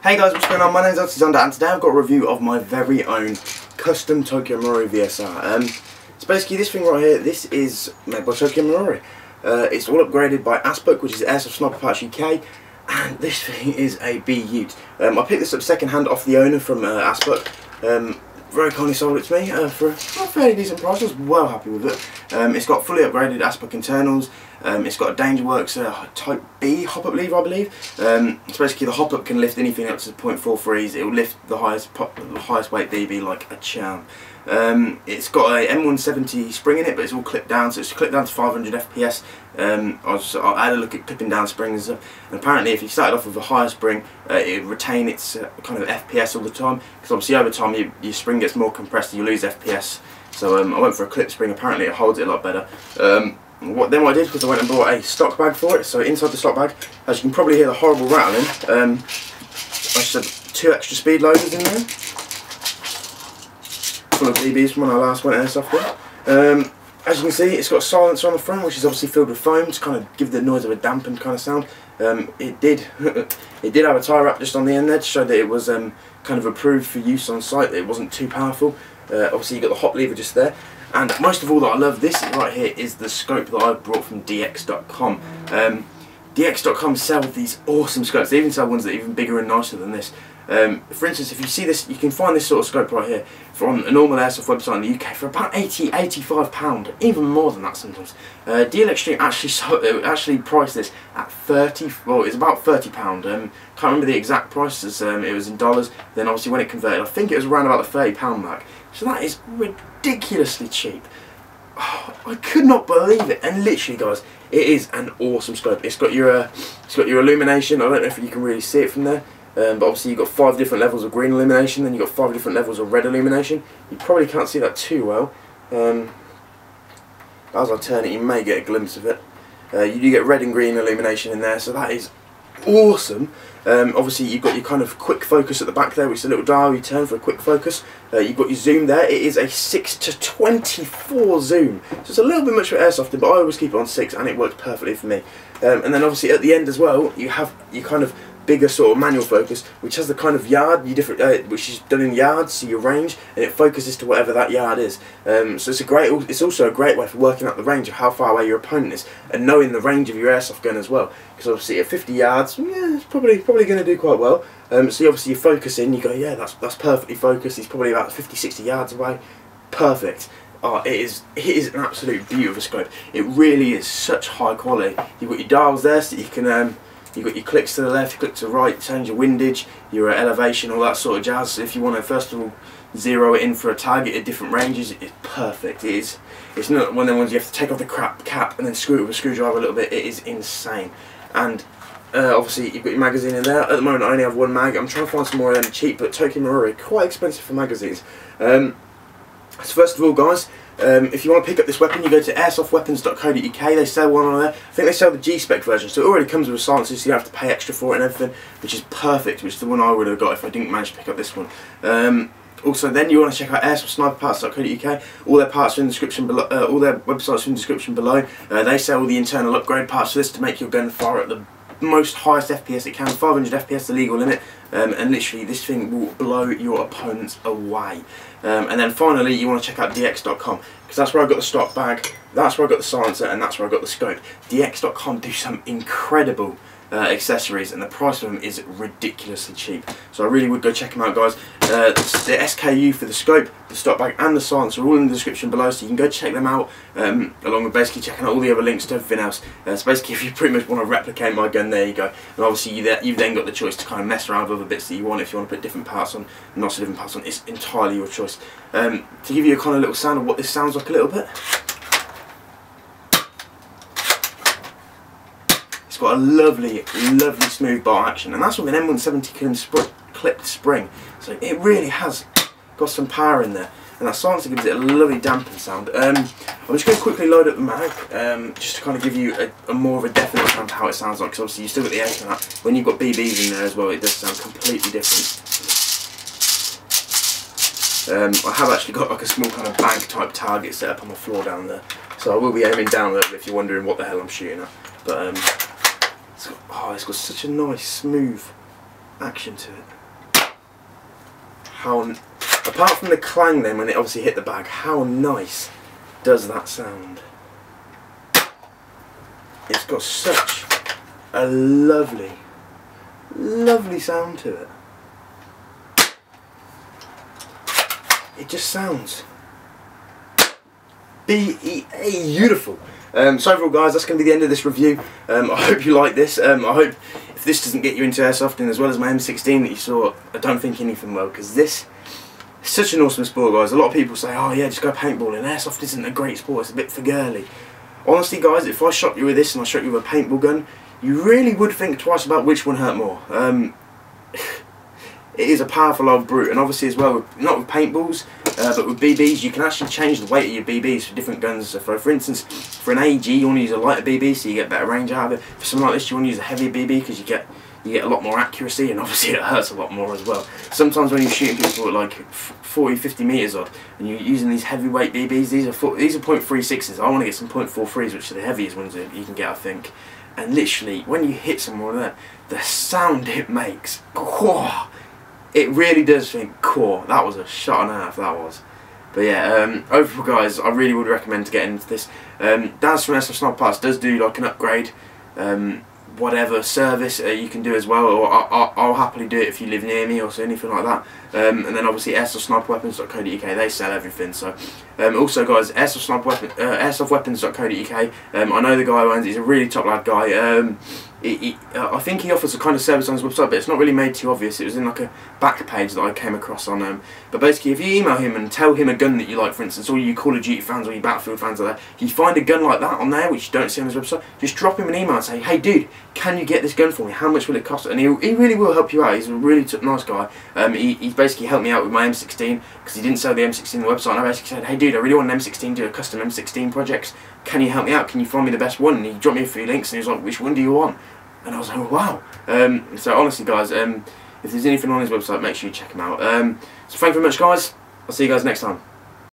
Hey guys, what's going on? My name's Ltzonda and today I've got a review of my very own custom Tokyo Marui VSR. So basically this thing right here, this is made by Tokyo Marui. It's all upgraded by Airsoft, which is Airsoft Sniper Parts UK, and this thing is a B-Ute. I picked this up second hand off the owner from Airsoft. Very kindly sold it to me for a fairly decent price. I was well happy with it. It's got fully upgraded Airsoft internals. It's got a DangerWorks Type B hop-up lever, I believe. So basically the hop-up can lift anything up to 0.43s. It will lift the highest weight BB like a charm. It's got a M170 spring in it, but it's all clipped down, so it's clipped down to 500 FPS. I had a look at clipping down springs and stuff, and apparently if you started off with a higher spring, it would retain its kind of FPS all the time, because obviously over time your spring gets more compressed and you lose FPS. So I went for a clip spring. Apparently it holds it a lot better. What I did was I went and bought a stock bag for it. So inside the stock bag, as you can probably hear the horrible rattling, I just had 2 extra speed loaders in there, full of BBs from when I last went Airsoft in. As you can see, it's got a silencer on the front, which is obviously filled with foam to kind of give the noise of a dampened kind of sound. It did have a tie wrap just on the end there to show that it was kind of approved for use on site, that it wasn't too powerful. Obviously you got the hop lever just there. And most of all that I love this right here is the scope that I brought from DX.com. DX.com sell these awesome scopes. They even sell ones that are even bigger and nicer than this. For instance, if you see this, you can find this sort of scope right here from a normal Airsoft website in the UK for about £80–85, even more than that sometimes. DL Extreme actually priced this at it's about £30. Can't remember the exact prices. It was in dollars. Then obviously when it converted, I think it was around about the £30 mark. So that is ridiculously cheap. Oh, I could not believe it. And literally, guys, it is an awesome scope. It's got your illumination. I don't know if you can really see it from there. But obviously you've got 5 different levels of green illumination, then you've got 5 different levels of red illumination. You probably can't see that too well. As I turn it, you may get a glimpse of it. You do get red and green illumination in there, so that is awesome. Obviously you've got your kind of quick focus at the back there, which is a little dial you turn for a quick focus. You've got your zoom there. It is a 6:24 zoom, so it's a little bit much for Airsoft, but I always keep it on 6 and it works perfectly for me. And then obviously at the end as well, you have your kind of bigger sort of manual focus, which has the kind of yard, which is done in yards, so your range, and it focuses to whatever that yard is. So it's also a great way for working out the range of how far away your opponent is, and knowing the range of your airsoft gun as well. Because obviously at 50 yards, yeah, it's probably going to do quite well. So obviously you focus in, you go, yeah, that's perfectly focused. He's probably about 50–60 yards away. Perfect. Oh, it is an absolute beautiful scope. It really is such high quality. You've got your dials there, so you can. You've got your clicks to the left, your click to the right, change your windage, your elevation, all that sort of jazz. So if you want to first of all zero it in for a target at different ranges, it's perfect. It's not one of the ones you have to take off the cap and then screw it with a screwdriver a little bit. It is insane. And obviously you've got your magazine in there. At the moment I only have 1 mag. I'm trying to find some more of them cheap, but Tokyo Marui are quite expensive for magazines. So first of all, guys, if you want to pick up this weapon, you go to airsoftweapons.co.uk. They sell one on there. I think they sell the G-Spec version, so it already comes with a silencer, so you don't have to pay extra for it and everything, which is perfect, which is the one I would have got if I didn't manage to pick up this one. Also, then you want to check out airsoftSniperParts.co.uk. All their parts are in the description below. All their websites are in the description below. They sell all the internal upgrade parts for this to make your gun fire at the most highest FPS it can. 500 FPS the legal limit, and literally this thing will blow your opponents away. And then finally you want to check out DX.com, because that's where I got the stock bag, that's where I got the silencer, and that's where I got the scope. DX.com do some incredible accessories, and the price of them is ridiculously cheap. So I really would go check them out, guys. The SKU for the scope, the stock bag and the silencer are all in the description below, so you can go check them out, along with basically checking out all the other links to everything else. So basically if you pretty much want to replicate my gun, there you go. And obviously you've then got the choice to kind of mess around with other bits that you want. If you want to put different parts on, not so different parts on, it's entirely your choice. To give you a kind of little sound of what this sounds like a little bit. It's got a lovely smooth bar action, and that's with an M170 clipped spring, so it really has got some power in there, and that silencer gives it a lovely dampened sound. I'm just going to quickly load up the mag, just to kind of give you a more of a definite sound to how it sounds like, because obviously you still got the air on that. When you've got BBs in there as well, it does sound completely different. I have actually got like a small kind of bag type target set up on the floor down there, so I will be aiming down a little bit if you're wondering what the hell I'm shooting at. But it's got such a nice smooth action to it. how, apart from the clang then when it obviously hit the bag, how nice does that sound? It's got such a lovely, lovely sound to it. It just sounds beautiful. So overall guys, that's going to be the end of this review. I hope you like this. I hope if this doesn't get you into airsofting as well as my M16 that you saw, I don't think anything will, because this is such an awesome sport guys. A lot of people say, oh yeah, just go paintballing. Airsoft isn't a great sport, it's a bit for girly. Honestly guys, if I shot you with this and I shot you with a paintball gun, you really would think twice about which one hurt more. It is a powerful old brute, and obviously as well, not with paintballs, but with BBs, you can actually change the weight of your BBs for different guns. So for instance, for an AG, you want to use a lighter BB so you get better range out of it. For something like this, you want to use a heavier BB because you get a lot more accuracy, and obviously it hurts a lot more as well. Sometimes when you're shooting people at like 40, 50 metres odd, and you're using these heavyweight BBs, these are .36s. I want to get some .43s, which are the heaviest ones that you can get, I think. And literally, when you hit someone with that, the sound it makes, it really does think, core. That was a shot and a half, that was. But yeah, overall guys, I really would recommend to get into this. Daz from Airsoft Sniper Parts does do like an upgrade, whatever service you can do as well, or I'll happily do it if you live near me or so, anything like that. And then obviously airsoftsniperweapons.co.uk, they sell everything. So also guys, airsoftsweapons.co.uk, I know the guy who owns it, he's a really top lad guy. I think he offers a kind of service on his website, but it's not really made too obvious. It was in like a back page that I came across on but basically if you email him and tell him a gun that you like, for instance, all you Call of Duty fans or you Battlefield fans like that, if you find a gun like that on there which you don't see on his website, just drop him an email and say, hey dude, can you get this gun for me? How much will it cost? And he really will help you out. He's a really nice guy. He's basically helped me out with my M16 because he didn't sell the M16 on the website, and I basically said, hey dude, I really want an M16, do a custom M16 projects, can you help me out? Can you find me the best one? And he dropped me a few links and he was like, which one do you want? And I was like, oh, wow. So honestly guys, if there's anything on his website, make sure you check him out. So thank you very much guys, I'll see you guys next time.